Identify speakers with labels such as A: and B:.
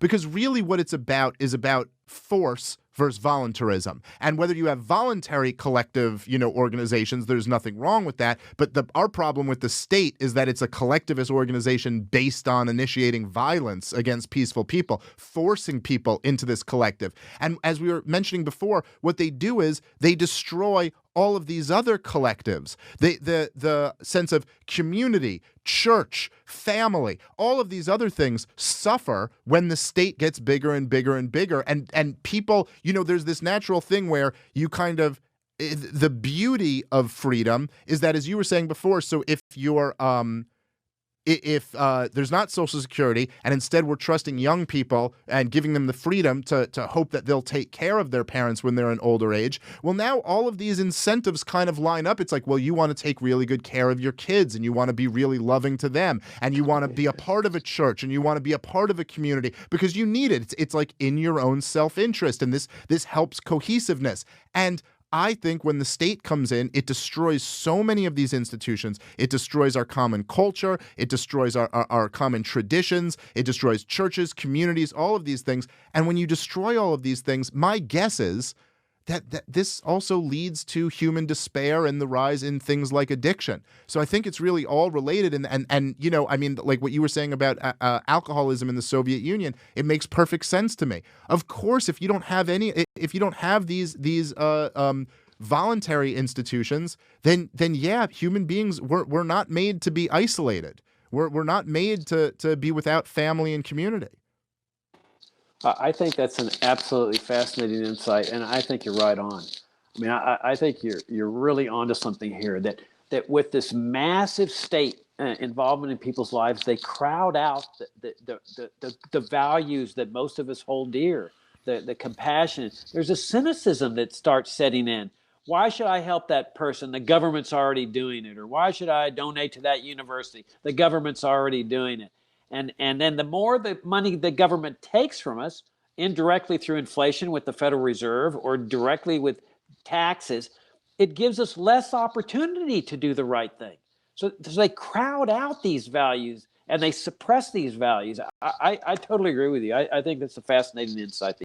A: because really what it's about is about force versus voluntarism. And whether you have voluntary collective, organizations, there's nothing wrong with that. But our problem with the state is that it's a collectivist organization based on initiating violence against peaceful people, forcing people into this collective. And as we were mentioning before, what they do is they destroy all of these other collectives, the sense of community, church, family, all of these other things suffer when the state gets bigger and bigger and bigger. And people, there's this natural thing where you kind of, the beauty of freedom is that, as you were saying before, so if you're, if there's not Social Security, and instead we're trusting young people and giving them the freedom to hope that they'll take care of their parents when they're in older age, well, now all of these incentives kind of line up. It's like, well, you want to take really good care of your kids, and you want to be really loving to them, and you want to be a part of a church, and you want to be a part of a community because you need it. It's like in your own self-interest, and this helps cohesiveness. And I think when the state comes in, it destroys so many of these institutions. It destroys our common culture. It destroys our common traditions. It destroys churches, communities, all of these things. And when you destroy all of these things, my guess is that this also leads to human despair and the rise in things like addiction. So I think it's really all related. And like what you were saying about alcoholism in the Soviet Union, it makes perfect sense to me. Of course, if you don't have these voluntary institutions, then yeah, human beings, we're not made to be isolated. We're not made to be without family and community.
B: I think that's an absolutely fascinating insight, and I think you're right on. I mean, I think you're really onto something here. That with this massive state involvement in people's lives, they crowd out the values that most of us hold dear. The compassion. There's a cynicism that starts setting in. Why should I help that person? The government's already doing it. Or why should I donate to that university? The government's already doing it. And then the more the money the government takes from us, indirectly through inflation with the Federal Reserve or directly with taxes, it gives us less opportunity to do the right thing. So they crowd out these values and they suppress these values. I totally agree with you. I think that's a fascinating insight.